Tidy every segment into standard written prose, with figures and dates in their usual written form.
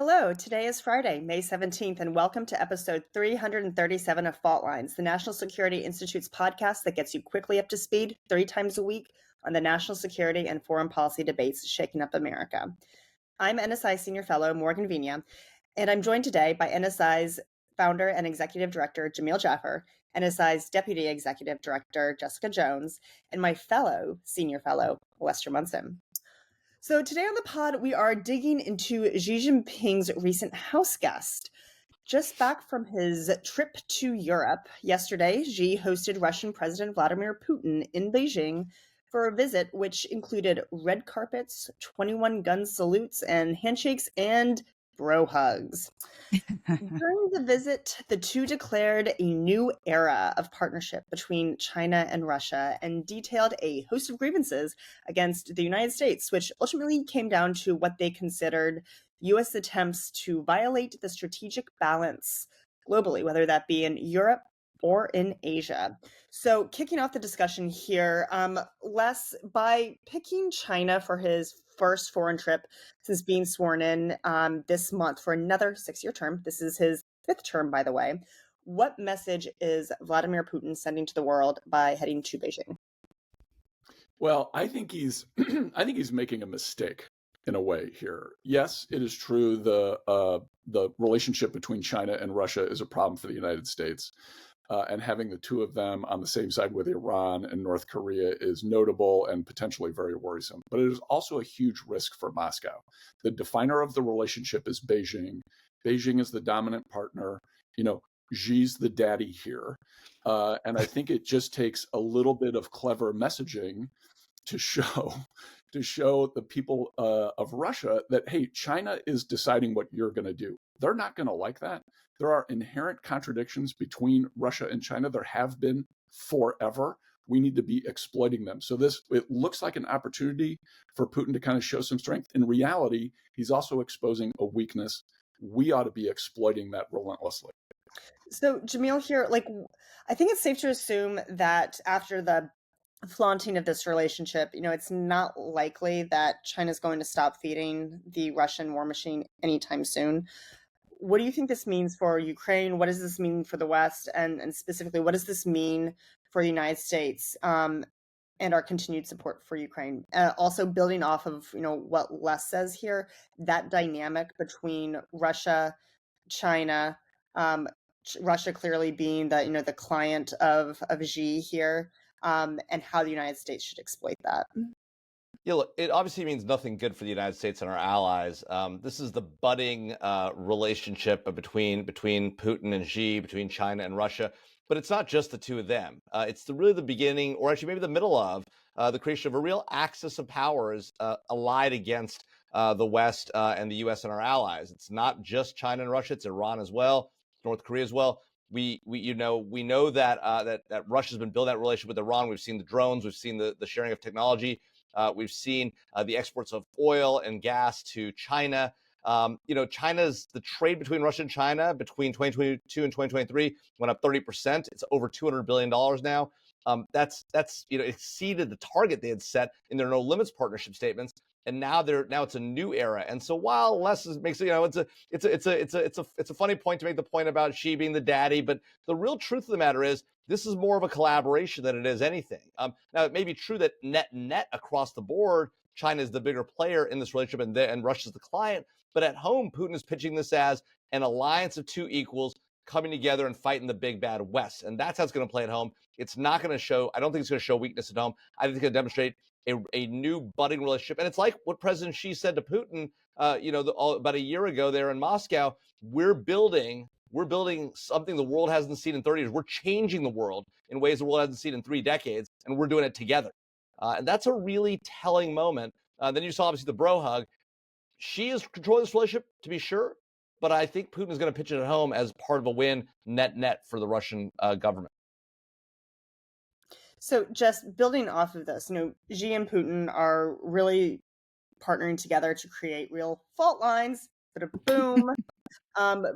Hello, today is Friday, May 17th, and welcome to episode 337 of Fault Lines, the National Security Institute's podcast that gets you quickly up to speed 3 times a week on the national security and foreign policy debates shaking up America. I'm NSI Senior Fellow Morgan Vina, and I'm joined today by NSI's founder and executive director, Jamil Jaffer, NSI's deputy executive director, Jessica Jones, and my fellow senior fellow, Lester Munson. So today on the pod, we are digging into Xi Jinping's recent house guest. Just back from his trip to Europe yesterday, Xi hosted Russian President Vladimir Putin in Beijing for a visit which included red carpets, 21 gun salutes, and handshakes and bro hugs. During the visit, the two declared a new era of partnership between China and Russia and detailed a host of grievances against the United States, which ultimately came down to what they considered U.S. attempts to violate the strategic balance globally, whether that be in Europe or in Asia. So kicking off the discussion here, Les, by picking China for his first foreign trip since being sworn in this month for another 6-year term, this is his 5th term, by the way, what message is Vladimir Putin sending to the world by heading to Beijing? Well, I think he's I think he's making a mistake in a way here. Yes, it is true the relationship between China and Russia is a problem for the United States. And having the two of them on the same side with Iran and North Korea is notable and potentially very worrisome. But it is also a huge risk for Moscow. The definer of the relationship is Beijing. Beijing is the dominant partner. Xi's the daddy here. And I think it just takes a little bit of clever messaging to show the people of Russia that, hey, China is deciding what you're going to do. They're not going to like that. There are inherent contradictions between Russia and China. There have been forever. We need to be exploiting them. So it looks like an opportunity for Putin to kind of show some strength. In reality, he's also exposing a weakness. We ought to be exploiting that relentlessly. So Jamil here, I think it's safe to assume that after the flaunting of this relationship, it's not likely that China's going to stop feeding the Russian war machine anytime soon. What do you think this means for Ukraine? What does this mean for the West? And specifically, what does this mean for the United States and our continued support for Ukraine? Also building off of, what Les says here, that dynamic between Russia, China, Russia clearly being the client of Xi here, and how the United States should exploit that. Yeah, look, it obviously means nothing good for the United States and our allies. This is the budding relationship between Putin and Xi, between China and Russia. But it's not just the two of them. It's really the beginning, or actually maybe the middle of, the creation of a real axis of powers allied against the West and the U.S. and our allies. It's not just China and Russia; it's Iran as well, North Korea as well. We know that that Russia's been building that relationship with Iran. We've seen the drones, we've seen the sharing of technology. We've seen the exports of oil and gas to China. China's the trade between Russia and China between 2022 and 2023 went up 30%. It's over $200 billion now. That's exceeded the target they had set in their no limits partnership statements. And now it's a new era. And so while Les makes it's a funny point to make the point about Xi being the daddy, but the real truth of the matter is this is more of a collaboration than it is anything. Now it may be true that net across the board, China is the bigger player in this relationship and Russia's the client. But at home, Putin is pitching this as an alliance of two equals coming together and fighting the big bad West. And that's how it's going to play at home. It's not going to show, I don't think it's going to show weakness at home. I think it's going to demonstrate a new budding relationship. And it's like what President Xi said to Putin, about a year ago there in Moscow. We're building something the world hasn't seen in 30 years. We're changing the world in ways the world hasn't seen in 3 decades, and we're doing it together. And that's a really telling moment. Then you saw obviously the bro hug. Xi is controlling this relationship, to be sure, but I think Putin is going to pitch it at home as part of a win net for the Russian government. So just building off of this, Xi and Putin are really partnering together to create real fault lines. Boom.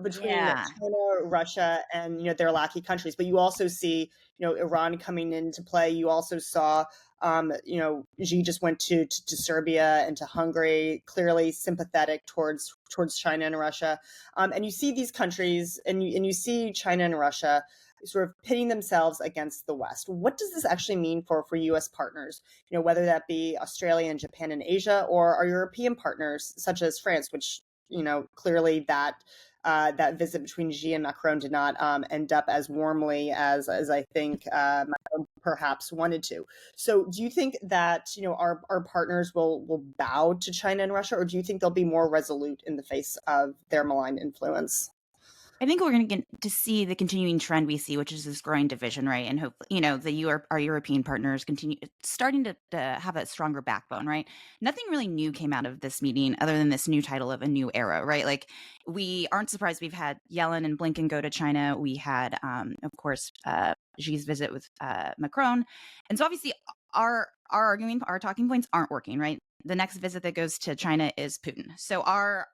between Yeah. China, Russia, and their lackey countries. But you also see Iran coming into play. You also saw Xi just went to Serbia and to Hungary, clearly sympathetic towards China and Russia. And you see these countries, and you see China and Russia sort of pitting themselves against the West. What does this actually mean for U.S. partners? Whether that be Australia and Japan and Asia, or our European partners such as France, which clearly that visit between Xi and Macron did not end up as warmly as I think Macron perhaps wanted to. So, do you think that our partners will bow to China and Russia, or do you think they'll be more resolute in the face of their malign influence? I think we're going to get to see the continuing trend we see, which is this growing division, right? And hopefully, our European partners continue starting to have a stronger backbone, right? Nothing really new came out of this meeting other than this new title of a new era, right? Like, we aren't surprised we've had Yellen and Blinken go to China. We had, of course, Xi's visit with Macron. And so obviously our talking points aren't working, right? The next visit that goes to China is Putin. So our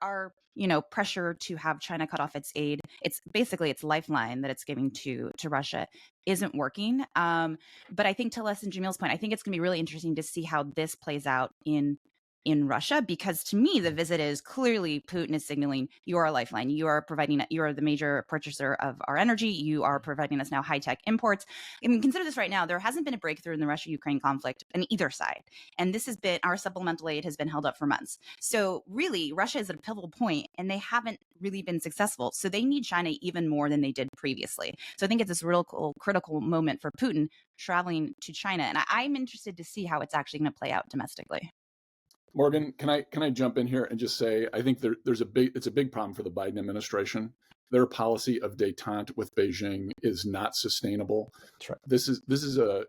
pressure to have China cut off its aid, it's basically its lifeline that it's giving to Russia, isn't working. But I think, to Les and Jamil's point, I think it's going to be really interesting to see how this plays out in Russia, because to me, the visit is clearly Putin is signaling, you are a lifeline. You are the major purchaser of our energy. You are providing us now high-tech imports. I mean, consider this right now. There hasn't been a breakthrough in the Russia-Ukraine conflict on either side. And this has been, our supplemental aid has been held up for months. So really, Russia is at a pivotal point, and they haven't really been successful. So they need China even more than they did previously. So I think it's this real critical moment for Putin traveling to China. And I'm interested to see how it's actually going to play out domestically. Morgan, can I jump in here and just say, I think it's a big problem for the Biden administration. Their policy of détente with Beijing is not sustainable. That's right.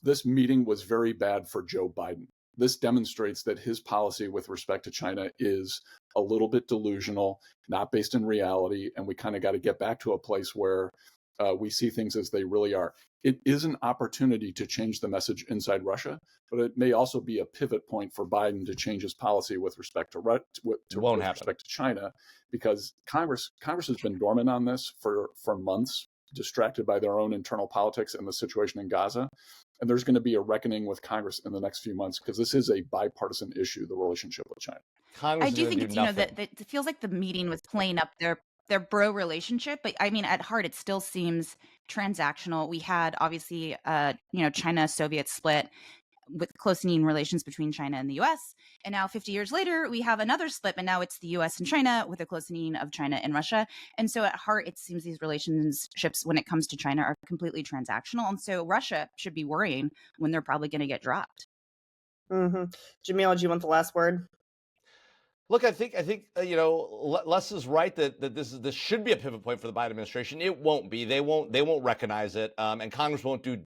This meeting was very bad for Joe Biden. This demonstrates that his policy with respect to China is a little bit delusional, not based in reality, and we kind of got to get back to a place where we see things as they really are. It is an opportunity to change the message inside Russia, but it may also be a pivot point for Biden to change his policy with respect to respect to China, because Congress has been dormant on this for months, distracted by their own internal politics and the situation in Gaza. And there's going to be a reckoning with Congress in the next few months, because this is a bipartisan issue, the relationship with China. I do think it's, that it feels like the meeting was playing up their bro relationship, but I mean, at heart, it still seems transactional. We had obviously, China-Soviet split with close-knit relations between China and the U.S. And now 50 years later, we have another split, but now it's the U.S. and China with a close-knit of China and Russia. And so at heart, it seems these relationships, when it comes to China, are completely transactional. And so Russia should be worrying when they're probably going to get dropped. Mm-hmm. Jamil, do you want the last word? Look, I think Les is right that this should be a pivot point for the Biden administration. It won't be. They won't recognize it, and Congress won't do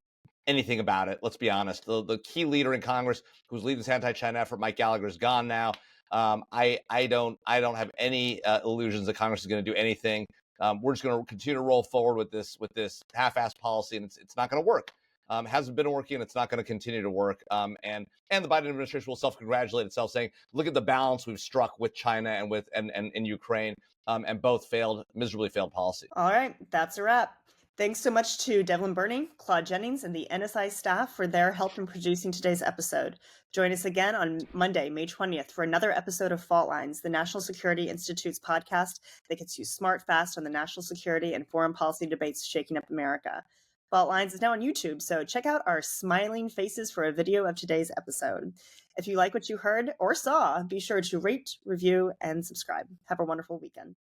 anything about it. Let's be honest. The key leader in Congress who's leading this anti-China effort, Mike Gallagher, is gone now. I don't have any illusions that Congress is going to do anything. We're just going to continue to roll forward with this half-assed policy, and it's not going to work. Hasn't been working, and it's not going to continue to work. And the Biden administration will self-congratulate itself, saying, "Look at the balance we've struck with China and with and Ukraine, and both miserably failed policy." All right, that's a wrap. Thanks so much to Devlin Burney, Claude Jennings, and the NSI staff for their help in producing today's episode. Join us again on Monday, May 20th, for another episode of Fault Lines, the National Security Institute's podcast that gets you smart fast on the national security and foreign policy debates shaking up America. Fault Lines is now on YouTube, so check out our smiling faces for a video of today's episode. If you like what you heard or saw, be sure to rate, review, and subscribe. Have a wonderful weekend.